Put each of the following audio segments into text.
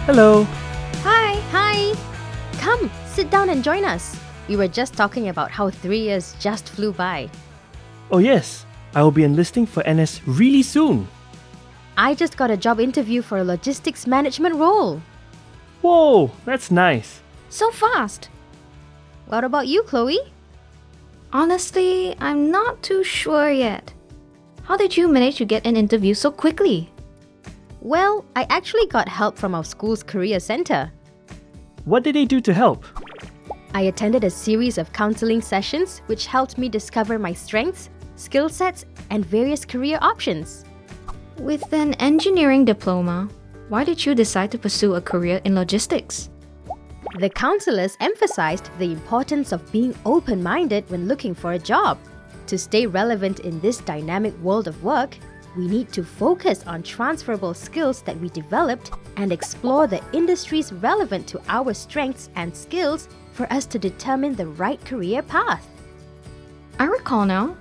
Hello. Hi! Hi! Come, sit down and join us. We were just talking about how 3 years just flew by. Oh, yes. I will be enlisting for NS really soon. I just got a job interview for a logistics management role. Whoa, that's nice. So fast! What about you, Chloe? Honestly, I'm not too sure yet. How did you manage to get an interview so quickly? Well, I actually got help from our school's career center. What did they do to help? I attended a series of counseling sessions which helped me discover my strengths, skill sets, and various career options. With an engineering diploma, why did you decide to pursue a career in logistics? The counselors emphasized the importance of being open-minded when looking for a job. To stay relevant in this dynamic world of work, we need to focus on transferable skills that we developed and explore the industries relevant to our strengths and skills for us to determine the right career path. I recall now.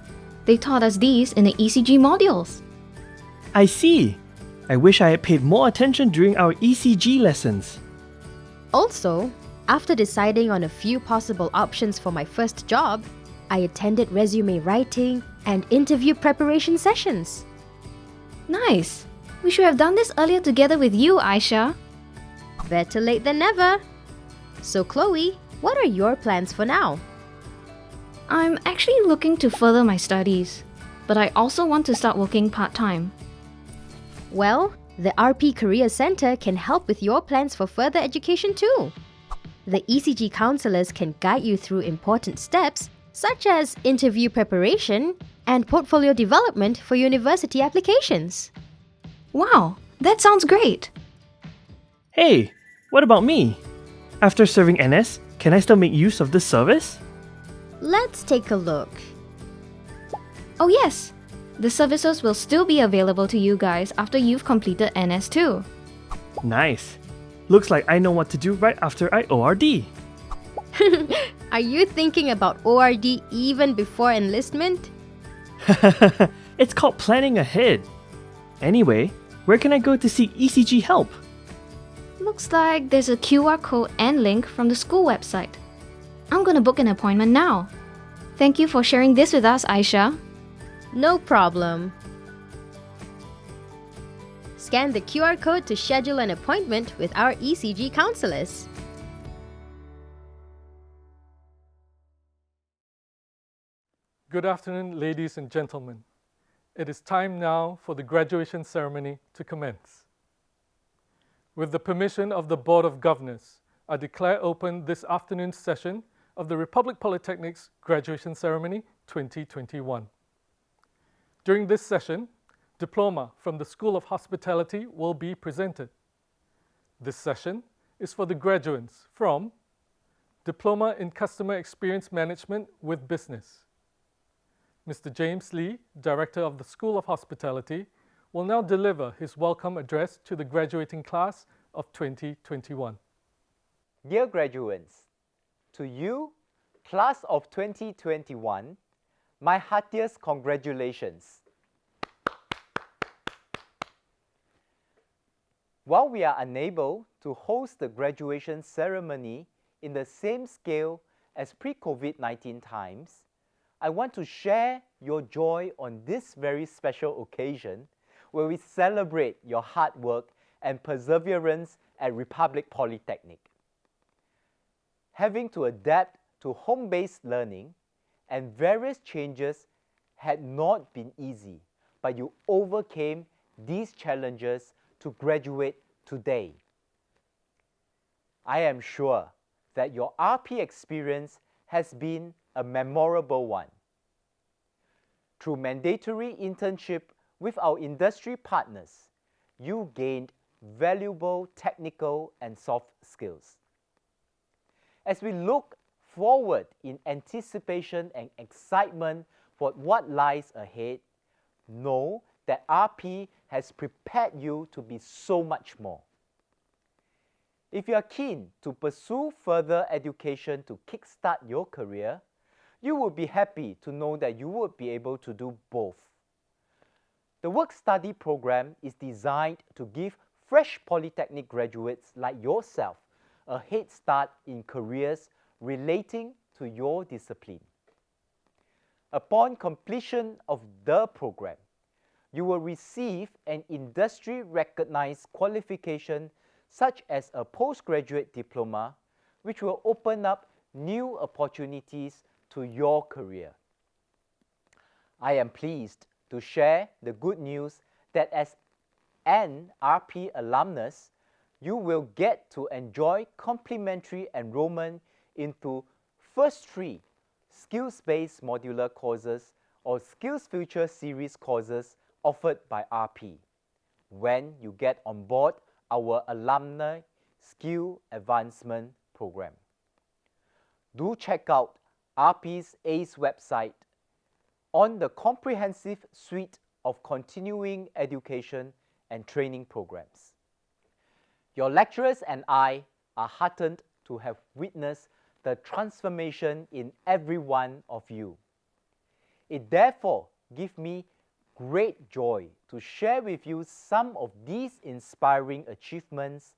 They taught us these in the ECG modules. I see. I wish I had paid more attention during our ECG lessons. Also, after deciding on a few possible options for my first job, I attended resume writing and interview preparation sessions. Nice! We should have done this earlier together with you, Aisha. Better late than never. So Chloe, what are your plans for now? I'm actually looking to further my studies, but I also want to start working part-time. Well, the RP Career Center can help with your plans for further education too. The ECG counselors can guide you through important steps such as interview preparation and portfolio development for university applications. Wow, that sounds great! Hey, what about me? After serving NS, can I still make use of this service? Let's take a look. Oh yes! The services will still be available to you guys after you've completed NS too. Nice. Looks like I know what to do right after I ORD. Are you thinking about ORD even before enlistment? It's called planning ahead. Anyway, where can I go to seek ECG help? Looks like there's a QR code and link from the school website. I'm gonna book an appointment now. Thank you for sharing this with us, Aisha. No problem. Scan the QR code to schedule an appointment with our ECG counselors. Good afternoon, ladies and gentlemen. It is time now for the graduation ceremony to commence. With the permission of the Board of Governors, I declare open this afternoon's session of the Republic Polytechnic's Graduation Ceremony 2021. During this session, Diploma from the School of Hospitality will be presented. This session is for the graduates from Diploma in Customer Experience Management with Business. Mr. James Lee, Director of the School of Hospitality, will now deliver his welcome address to the graduating class of 2021. Dear graduates, to you, class of 2021, my heartiest congratulations. While we are unable to host the graduation ceremony in the same scale as pre-COVID-19 times, I want to share your joy on this very special occasion where we celebrate your hard work and perseverance at Republic Polytechnic. Having to adapt to home-based learning and various changes had not been easy, but you overcame these challenges to graduate today. I am sure that your RP experience has been a memorable one. Through mandatory internship with our industry partners, you gained valuable technical and soft skills. As we look forward in anticipation and excitement for what lies ahead, know that RP has prepared you to be so much more. If you are keen to pursue further education to kickstart your career, you would be happy to know that you would be able to do both. The work-study program is designed to give fresh polytechnic graduates like yourself a head start in careers relating to your discipline. Upon completion of the program, you will receive an industry-recognized qualification such as a postgraduate diploma, which will open up new opportunities to your career. I am pleased to share the good news that as an RP alumnus, you will get to enjoy complimentary enrollment into first 3 skills-based modular courses or SkillsFuture series courses offered by RP when you get on board our Alumni Skill Advancement Program. Do check out RP's ACE website on the comprehensive suite of continuing education and training programs. Your lecturers and I are heartened to have witnessed the transformation in every one of you. It therefore gives me great joy to share with you some of these inspiring achievements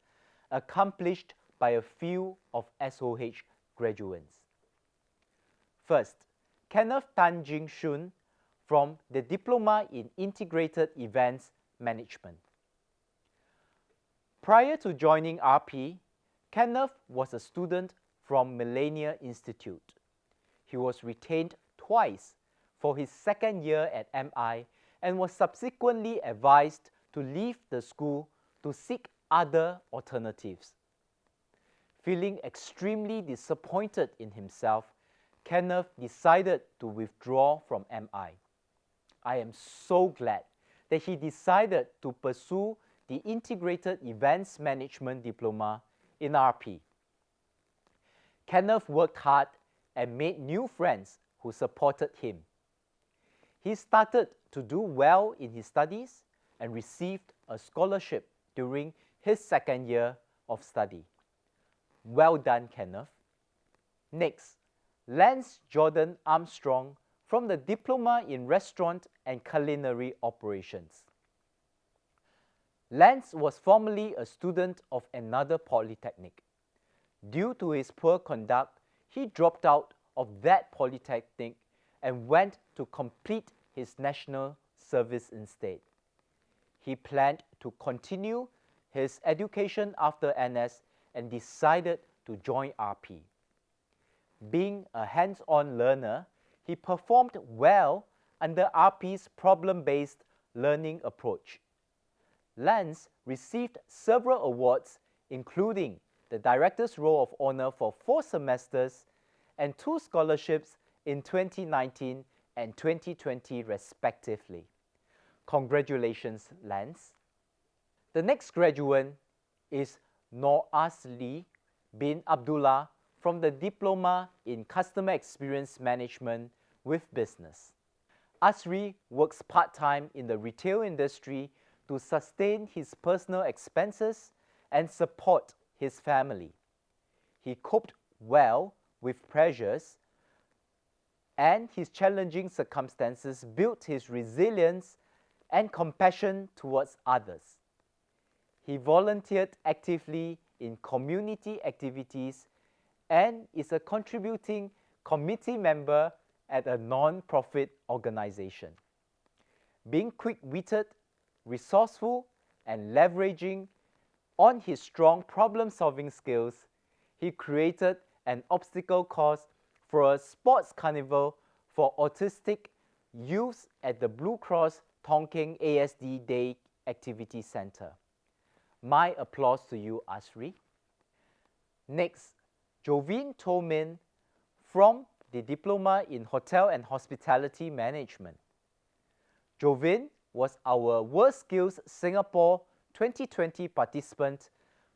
accomplished by a few of SOH graduates. First, Kenneth Tan Jing Shun from the Diploma in Integrated Events Management. Prior to joining RP, Kenneth was a student from Millennia Institute. He was retained twice for his second year at MI and was subsequently advised to leave the school to seek other alternatives. Feeling extremely disappointed in himself, Kenneth decided to withdraw from MI. I am so glad that he decided to pursue the Integrated Events Management Diploma in RP. Kenneth worked hard and made new friends who supported him. He started to do well in his studies and received a scholarship during his second year of study. Well done, Kenneth. Next, Lance Jordan Armstrong from the Diploma in Restaurant and Culinary Operations. Lance was formerly a student of another polytechnic. Due to his poor conduct, he dropped out of that polytechnic and went to complete his national service instead. He planned to continue his education after NS and decided to join RP. Being a hands-on learner, he performed well under RP's problem-based learning approach. Lance received several awards, including the Director's Roll of Honor for 4 semesters and 2 scholarships in 2019 and 2020 respectively. Congratulations, Lance. The next graduate is Noor Asli bin Abdullah from the Diploma in Customer Experience Management with Business. Asri works part-time in the retail industry to sustain his personal expenses and support his family. He coped well with pressures, and his challenging circumstances built his resilience and compassion towards others. He volunteered actively in community activities and is a contributing committee member at a non-profit organization. Being quick-witted, resourceful, and leveraging on his strong problem-solving skills, he created an obstacle course for a sports carnival for autistic youth at the Blue Cross Tonking ASD Day Activity Center. My applause to you, Asri. Next, Jovin Tomin from the Diploma in Hotel and Hospitality Management. Jovin was our WorldSkills Singapore 2020 participant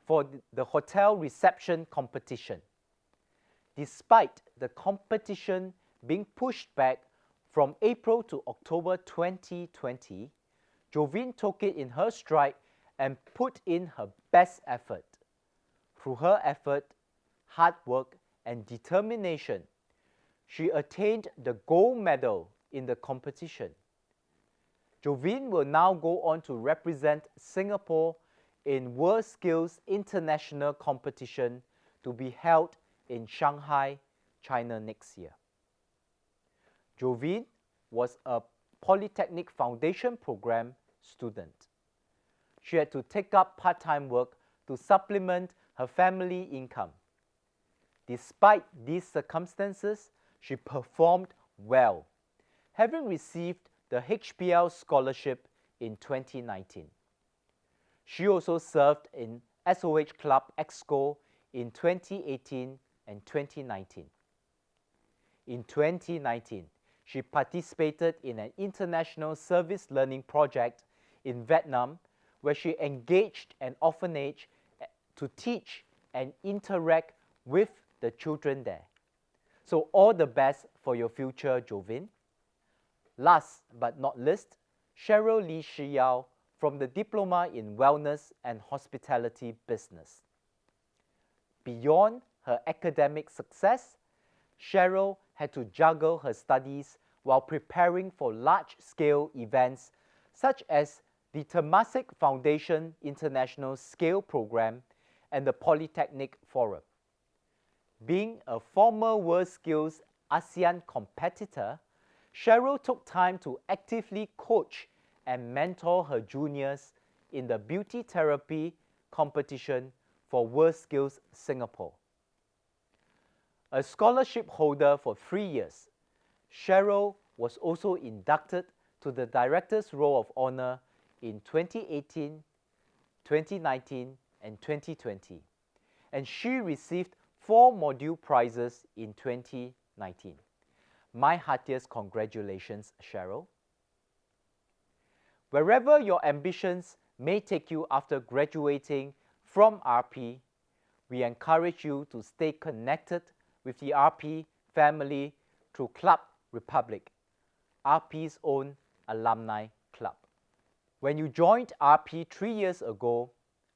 for the hotel reception competition. Despite the competition being pushed back from April to October 2020, Jovin took it in her stride and put in her best effort. Through her effort, hard work, and determination, she attained the gold medal in the competition. Jovin will now go on to represent Singapore in WorldSkills International Competition to be held in Shanghai, China next year. Jovine was a Polytechnic Foundation Program student. She had to take up part-time work to supplement her family income. Despite these circumstances, she performed well, having received the HPL scholarship in 2019. She also served in SOH Club Exco in 2018 and 2019. In 2019, she participated in an international service learning project in Vietnam where she engaged an orphanage to teach and interact with the children there. So all the best for your future, Jovine. Last but not least, Cheryl Lee Shi Yao from the Diploma in Wellness and Hospitality Business. Beyond her academic success, Cheryl had to juggle her studies while preparing for large-scale events such as the Temasek Foundation International Scale Program and the Polytechnic Forum. Being a former WorldSkills ASEAN competitor, Cheryl took time to actively coach and mentor her juniors in the beauty therapy competition for WorldSkills Singapore. A scholarship holder for 3 years, Cheryl was also inducted to the Director's Roll of Honor in 2018, 2019, and 2020, and she received 4 module prizes in 2019. My heartiest congratulations, Cheryl. Wherever your ambitions may take you after graduating from RP, we encourage you to stay connected with the RP family through Club Republic, RP's own alumni club. When you joined RP 3 years ago,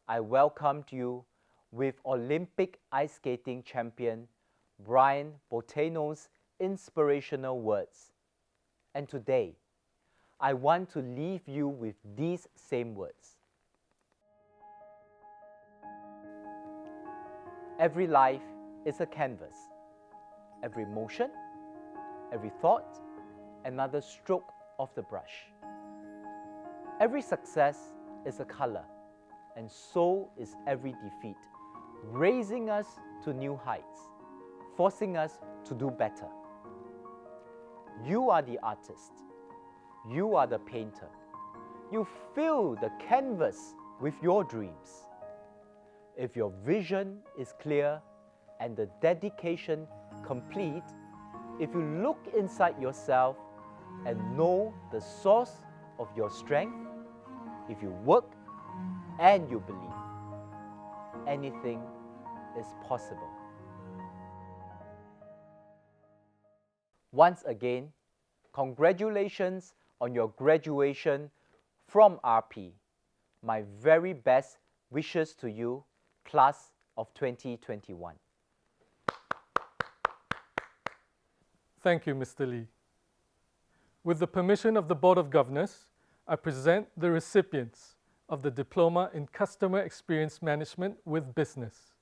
I welcomed you with Olympic ice skating champion Brian Bottano's inspirational words. And today, I want to leave you with these same words. Every life is a canvas. Every motion, every thought, another stroke of the brush. Every success is a color, and so is every defeat, raising us to new heights, forcing us to do better. You are the artist. You are the painter. You fill the canvas with your dreams. If your vision is clear and the dedication complete, if you look inside yourself and know the source of your strength, if you work and you believe, anything is possible. Once again, congratulations on your graduation from RP. My very best wishes to you, class of 2021. Thank you, Mr. Lee. With the permission of the Board of Governors, I present the recipients of the Diploma in Customer Experience Management with Business.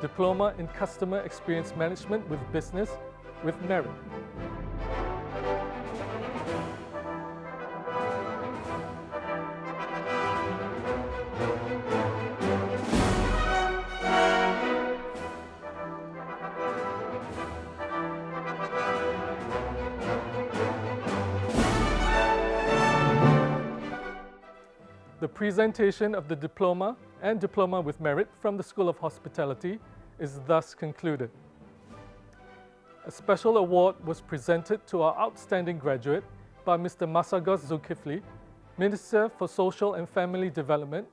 Diploma in Customer Experience Management with Business with Merit. The presentation of the Diploma and Diploma with Merit from the School of Hospitality is thus concluded. A special award was presented to our outstanding graduate by Mr. Masagos Zulkifli, Minister for Social and Family Development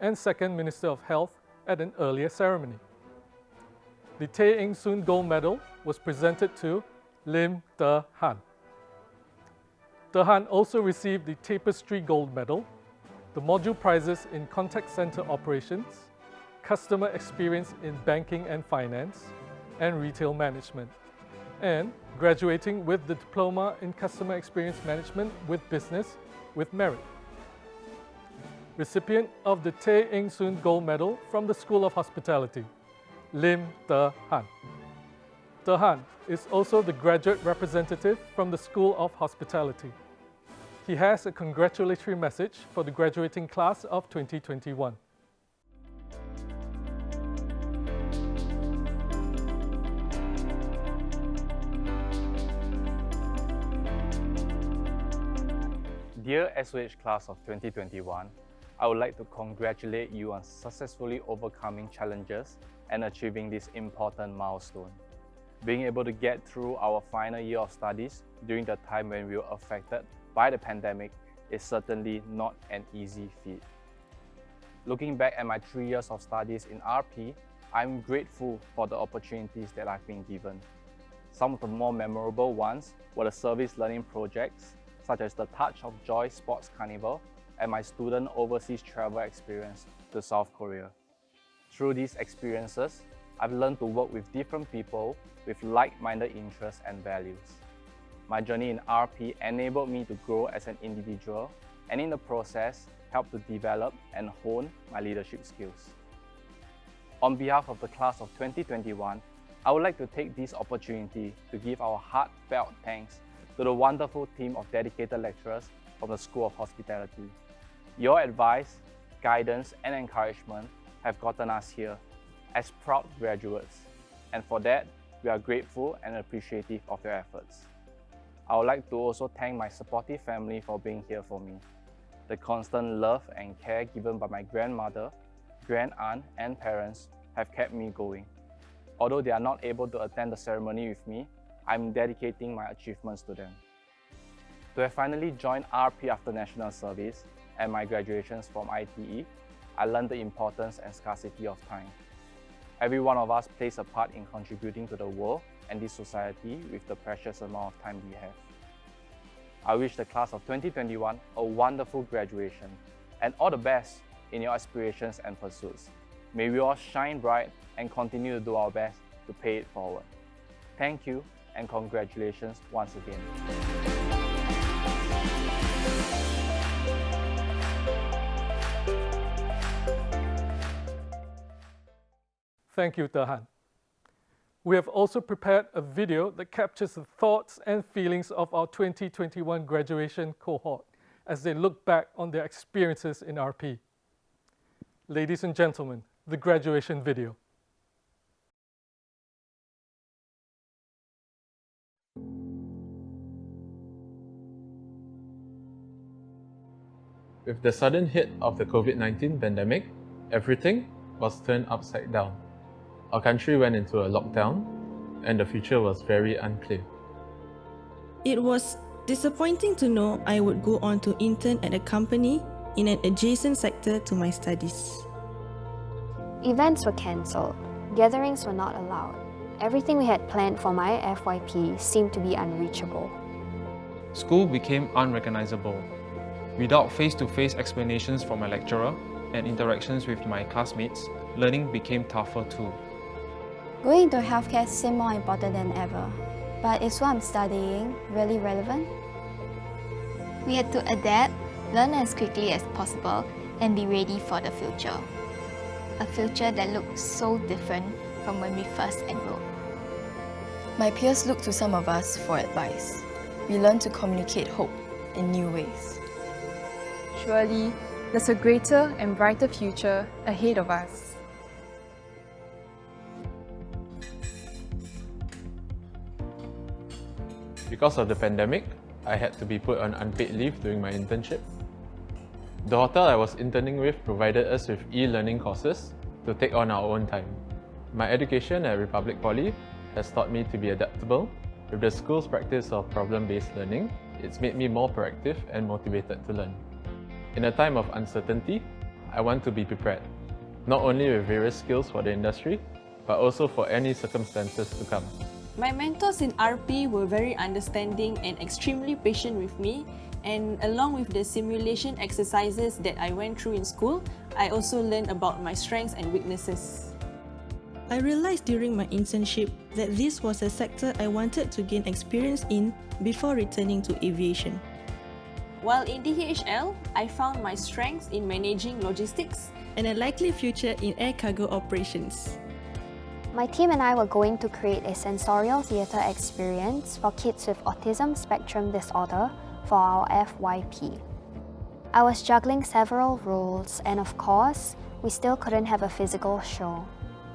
and Second Minister of Health at an earlier ceremony. The Tay Eng Soon Gold Medal was presented to Lim Te Han. Te Han also received the Tapestry Gold Medal, the module prizes in Contact Center Operations, Customer Experience in Banking and Finance, and Retail Management, and graduating with the Diploma in Customer Experience Management with Business with Merit. Recipient of the Tay Eng Soon Gold Medal from the School of Hospitality, Lim Te Han. Te Han is also the graduate representative from the School of Hospitality. He has a congratulatory message for the graduating class of 2021. Dear SOH class of 2021, I would like to congratulate you on successfully overcoming challenges and achieving this important milestone. Being able to get through our final year of studies during the time when we were affected by the pandemic is certainly not an easy feat. Looking back at my 3 years of studies in RP, I'm grateful for the opportunities that I've been given. Some of the more memorable ones were the service learning projects, such as the Touch of Joy Sports Carnival and my student overseas travel experience to South Korea. Through these experiences, I've learned to work with different people with like-minded interests and values. My journey in RP enabled me to grow as an individual and in the process helped to develop and hone my leadership skills. On behalf of the class of 2021, I would like to take this opportunity to give our heartfelt thanks to the wonderful team of dedicated lecturers from the School of Hospitality. Your advice, guidance, and encouragement have gotten us here as proud graduates, and for that, we are grateful and appreciative of your efforts. I would like to also thank my supportive family for being here for me. The constant love and care given by my grandmother, grand-aunt, and parents have kept me going. Although they are not able to attend the ceremony with me, I'm dedicating my achievements to them. To have finally joined RP after National Service and my graduations from ITE, I learned the importance and scarcity of time. Every one of us plays a part in contributing to the world and this society with the precious amount of time we have. I wish the class of 2021 a wonderful graduation and all the best in your aspirations and pursuits. May we all shine bright and continue to do our best to pay it forward. Thank you and congratulations once again. Thank you, Te Han. We have also prepared a video that captures the thoughts and feelings of our 2021 graduation cohort as they look back on their experiences in RP. Ladies and gentlemen, the graduation video. With the sudden hit of the COVID-19 pandemic, everything was turned upside down. Our country went into a lockdown, and the future was very unclear. It was disappointing to know I would go on to intern at a company in an adjacent sector to my studies. Events were cancelled. Gatherings were not allowed. Everything we had planned for my FYP seemed to be unreachable. School became unrecognizable. Without face-to-face explanations from my lecturer and interactions with my classmates, learning became tougher too. Going into healthcare seemed more important than ever. But is what I'm studying really relevant? We had to adapt, learn as quickly as possible, and be ready for the future. A future that looked so different from when we first enrolled. My peers looked to some of us for advice. We learned to communicate hope in new ways. Surely, there's a greater and brighter future ahead of us. Because of the pandemic, I had to be put on unpaid leave during my internship. The hotel I was interning with provided us with e-learning courses to take on our own time. My education at Republic Poly has taught me to be adaptable. With the school's practice of problem-based learning, it's made me more proactive and motivated to learn. In a time of uncertainty, I want to be prepared, not only with various skills for the industry, but also for any circumstances to come. My mentors in RP were very understanding and extremely patient with me, and along with the simulation exercises that I went through in school, I also learned about my strengths and weaknesses. I realized during my internship that this was a sector I wanted to gain experience in before returning to aviation. While in DHL, I found my strengths in managing logistics and a likely future in air cargo operations. My team and I were going to create a sensorial theatre experience for kids with autism spectrum disorder for our FYP. I was juggling several roles, and of course, we still couldn't have a physical show.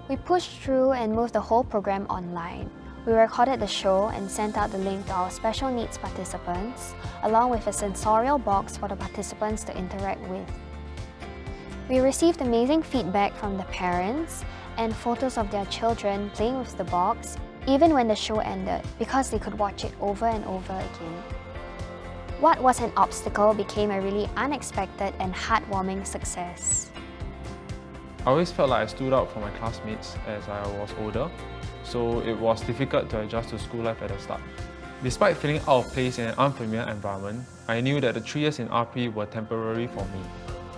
We pushed through and moved the whole program online. We recorded the show and sent out the link to our special needs participants, along with a sensorial box for the participants to interact with. We received amazing feedback from the parents and photos of their children playing with the box, even when the show ended, because they could watch it over and over again. What was an obstacle became a really unexpected and heartwarming success. I always felt like I stood out from my classmates as I was older, so it was difficult to adjust to school life at the start. Despite feeling out of place in an unfamiliar environment, I knew that the 3 years in RP were temporary for me.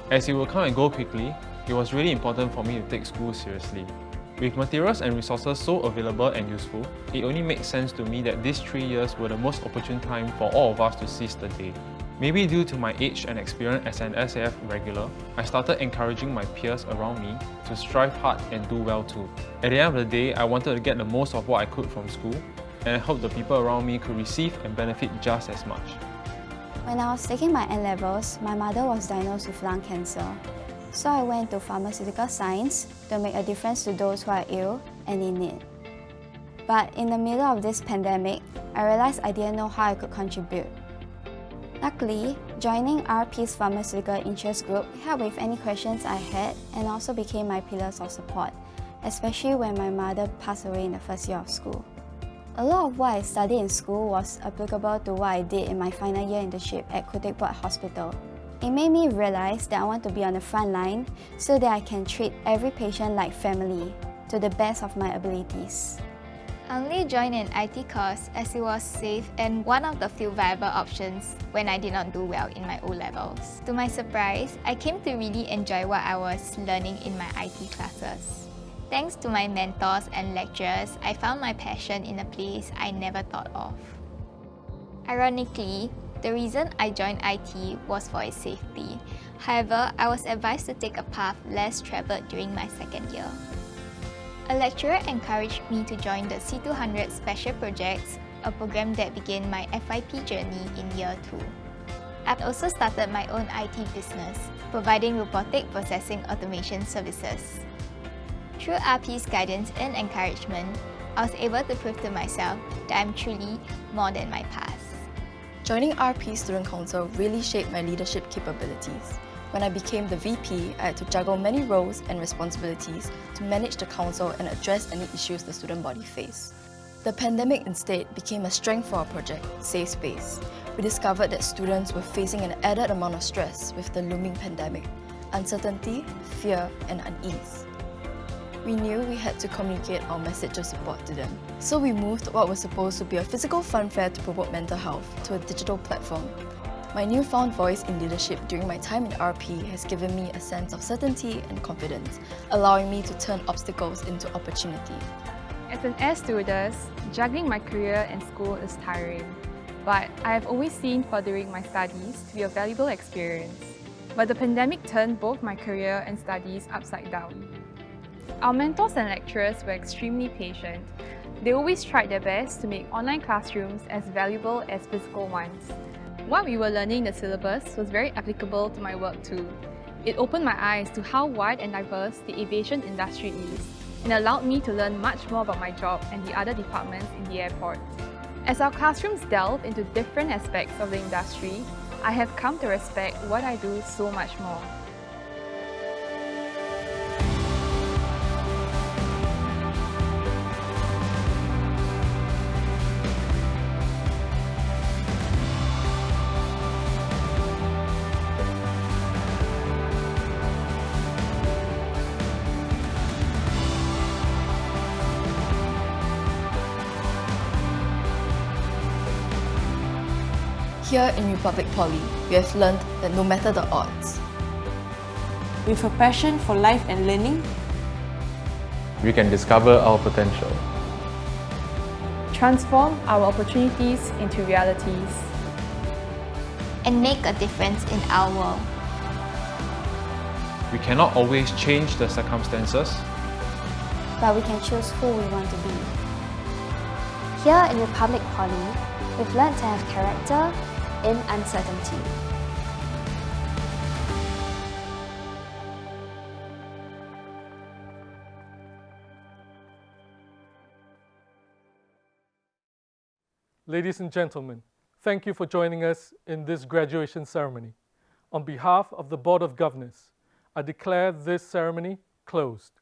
As it would come and go quickly, it was really important for me to take school seriously. With materials and resources so available and useful, it only makes sense to me that these 3 years were the most opportune time for all of us to seize the day. Maybe due to my age and experience as an SAF regular, I started encouraging my peers around me to strive hard and do well too. At the end of the day, I wanted to get the most of what I could from school, and I hope the people around me could receive and benefit just as much. When I was taking my N-levels, my mother was diagnosed with lung cancer. So I went to pharmaceutical science to make a difference to those who are ill and in need. But in the middle of this pandemic, I realized I didn't know how I could contribute. Luckily, joining RP's pharmaceutical interest group helped with any questions I had and also became my pillars of support, especially when my mother passed away in the first year of school. A lot of what I studied in school was applicable to what I did in my final year internship at Kutekpot Hospital. It made me realize that I want to be on the front line so that I can treat every patient like family to the best of my abilities. I only joined an IT course as it was safe and one of the few viable options when I did not do well in my O-levels. To my surprise, I came to really enjoy what I was learning in my IT classes. Thanks to my mentors and lecturers, I found my passion in a place I never thought of. Ironically, the reason I joined IT was for its safety. However, I was advised to take a path less traveled during my second year. A lecturer encouraged me to join the C200 Special Projects, a program that began my FYP journey in year 2. I've also started my own IT business, providing robotic processing automation services. Through RP's guidance and encouragement, I was able to prove to myself that I'm truly more than my past. Joining RP Student Council really shaped my leadership capabilities. When I became the VP, I had to juggle many roles and responsibilities to manage the council and address any issues the student body faced. The pandemic instead became a strength for our project, Safe Space. We discovered that students were facing an added amount of stress with the looming pandemic, uncertainty, fear, and unease. We knew we had to communicate our message of support to them. So we moved what was supposed to be a physical fun fair to promote mental health to a digital platform. My newfound voice in leadership during my time in RP has given me a sense of certainty and confidence, allowing me to turn obstacles into opportunity. As an air stewardess, juggling my career and school is tiring, but I have always seen furthering my studies to be a valuable experience. But the pandemic turned both my career and studies upside down. Our mentors and lecturers were extremely patient. They always tried their best to make online classrooms as valuable as physical ones. What we were learning in the syllabus was very applicable to my work too. It opened my eyes to how wide and diverse the aviation industry is, and allowed me to learn much more about my job and the other departments in the airport. As our classrooms delve into different aspects of the industry, I have come to respect what I do so much more. Here in Republic Poly, we have learned that no matter the odds, With a passion for life and learning, we can discover our potential. Transform our opportunities into realities. and make a difference in our world. We cannot always change the circumstances, but we can choose who we want to be. Here in Republic Poly, we've learned to have character in uncertainty. Ladies and gentlemen, thank you for joining us in this graduation ceremony. On behalf of the Board of Governors, I declare this ceremony closed.